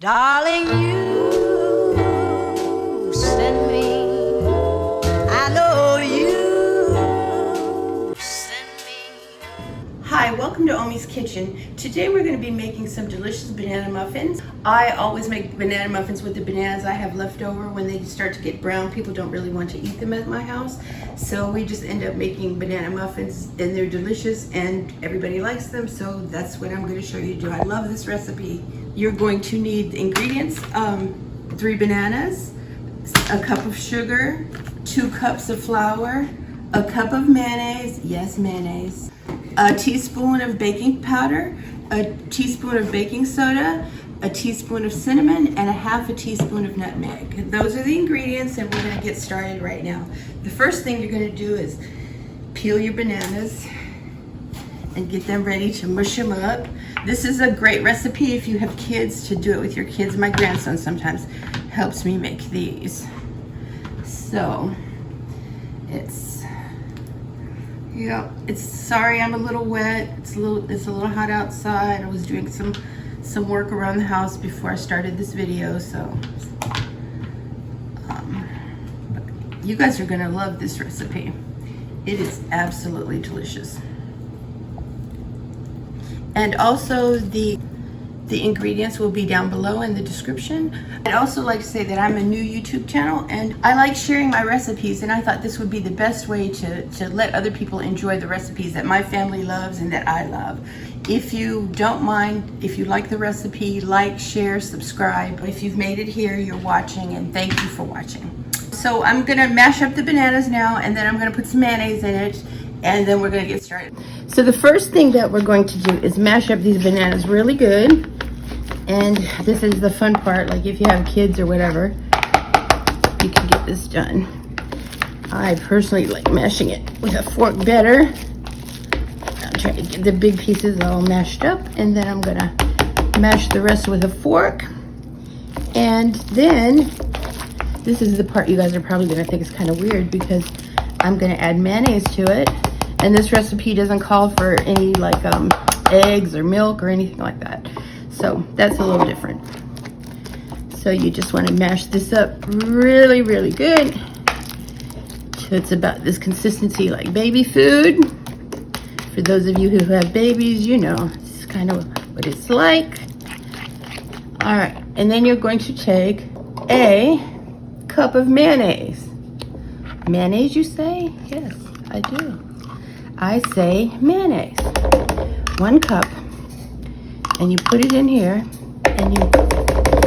Darling, you send me. I know you send me. Hi, welcome to Omi's Kitchen. Today we're going to be making some delicious banana muffins. I always make banana muffins with the bananas I have left over. When they start to get brown, people don't really want to eat them at my house. So we just end up making banana muffins, and they're delicious and everybody likes them. So that's what I'm going to show you to do. I love this recipe. You're going to need the ingredients, 3 bananas, a cup of sugar, 2 cups of flour, a cup of mayonnaise, yes, mayonnaise, a teaspoon of baking powder, a teaspoon of baking soda, a teaspoon of cinnamon, and a half a teaspoon of nutmeg. Those are the ingredients, and we're gonna get started right now. The first thing you're gonna do is peel your bananas and get them ready to mush them up. This is a great recipe if you have kids, to do it with your kids. My grandson sometimes helps me make these. So sorry, I'm a little wet. It's a little hot outside. I was doing some work around the house before I started this video, so you guys are gonna love this recipe. It is absolutely delicious. And also the ingredients will be down below in the description. I'd also like to say that I'm a new YouTube channel, and I like sharing my recipes, and I thought this would be the best way to let other people enjoy the recipes that my family loves and that I love. If you don't mind, if you like the recipe, like, share, subscribe. If you've made it here, you're watching, and thank you for watching. So I'm gonna mash up the bananas now, and then I'm gonna put some mayonnaise in it, and then we're gonna get started. So the first thing that we're going to do is mash up these bananas really good. And this is the fun part, like if you have kids or whatever, you can get this done. I personally like mashing it with a fork better. I'm trying to get the big pieces all mashed up, and then I'm gonna mash the rest with a fork. And then, this is the part you guys are probably gonna think is kind of weird, because I'm gonna add mayonnaise to it. And this recipe doesn't call for any like eggs or milk or anything like that. So that's a little different. So you just want to mash this up really, really good. So it's about this consistency, like baby food. For those of you who have babies, you know, this is kind of what it's like. All right, and then you're going to take a cup of mayonnaise. Mayonnaise, you say? Yes, I do. I say mayonnaise. 1 cup. And you put it in here, and you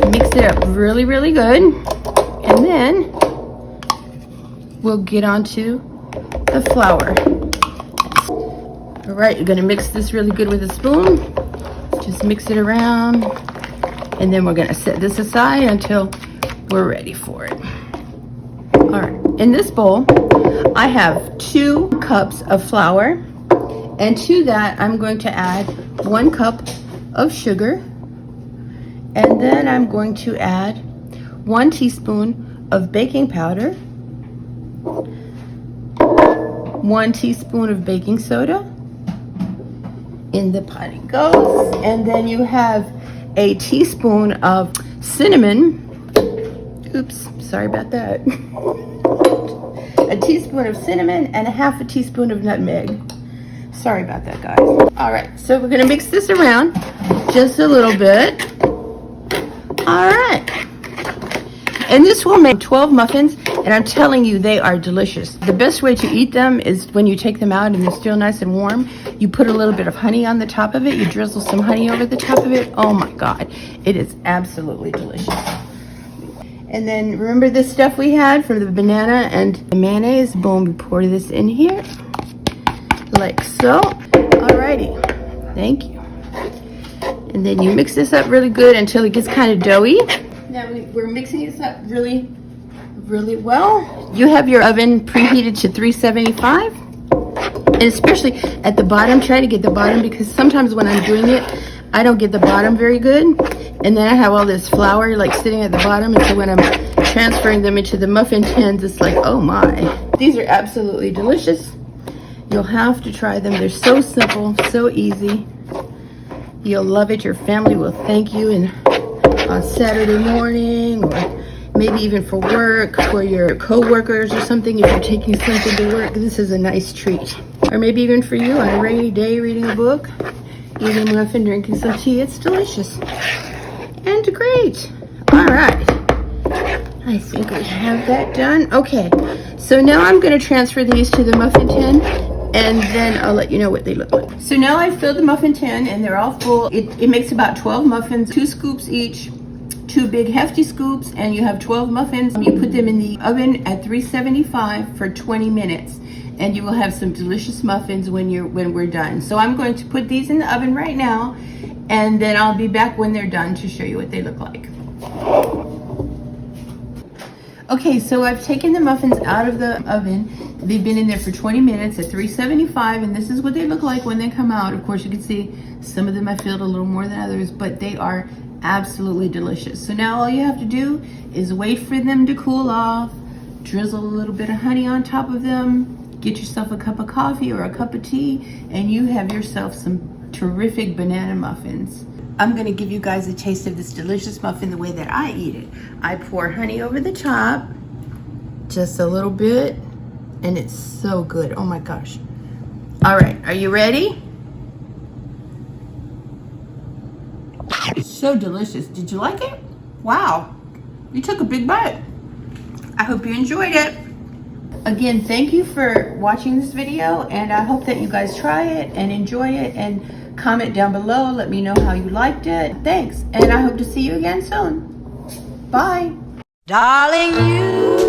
mix it up really, really good. And then we'll get onto the flour. All right, you're gonna mix this really good with a spoon. Just mix it around, and then we're gonna set this aside until we're ready for it. All right, in this bowl, I have 2 cups of flour, and to that, I'm going to add 1 cup of sugar, and then I'm going to add 1 teaspoon of baking powder, 1 teaspoon of baking soda. In the pot it goes. And then you have a teaspoon of cinnamon. Oops, sorry about that. A teaspoon of cinnamon and a half a teaspoon of nutmeg. Sorry about that, guys. All right, so we're gonna mix this around just a little bit. All right. And this will make 12 muffins, and I'm telling you, they are delicious. The best way to eat them is when you take them out and they're still nice and warm. You put a little bit of honey on the top of it. You drizzle some honey over the top of it. Oh my God, it is absolutely delicious. And then remember this stuff we had for the banana and the mayonnaise? Boom, we pour this in here, like so. Alrighty, thank you. And then you mix this up really good until it gets kind of doughy. Now we're mixing this up really, really well. You have your oven preheated to 375. And especially at the bottom, try to get the bottom, because sometimes when I'm doing it, I don't get the bottom very good. And then I have all this flour like sitting at the bottom, and so when I'm transferring them into the muffin tins, it's like, oh my. These are absolutely delicious. You'll have to try them. They're so simple, so easy. You'll love it. Your family will thank you. And on Saturday morning, or maybe even for work, for your co-workers or something. If you're taking something to work, this is a nice treat. Or maybe even for you on a rainy day, reading a book, eating a muffin, drinking some tea. It's delicious and great. All right, I think we have that done. Okay, so now I'm going to transfer these to the muffin tin, and then I'll let you know what they look like. So now I filled the muffin tin and they're all full. It makes about 12 muffins, 2 scoops each, 2 big hefty scoops, and you have 12 muffins. You put them in the oven at 375 for 20 minutes, and you will have some delicious muffins when we're done. So I'm going to put these in the oven right now, and then I'll be back when they're done to show you what they look like. Okay, so I've taken the muffins out of the oven. They've been in there for 20 minutes at 375, and this is what they look like when they come out. Of course, you can see some of them I filled a little more than others, but they are absolutely delicious. So now all you have to do is wait for them to cool off, drizzle a little bit of honey on top of them, get yourself a cup of coffee or a cup of tea, and you have yourself some terrific banana muffins. I'm gonna give you guys a taste of this delicious muffin the way that I eat it. I pour honey over the top, just a little bit, and it's so good. Oh my gosh. All right, are you ready? So delicious. Did you like it? Wow, you took a big bite. I hope you enjoyed it. Again, thank you for watching this video, and I hope that you guys try it and enjoy it, and comment down below. Let me know how you liked it. Thanks, and I hope to see you again soon. Bye. Darling, you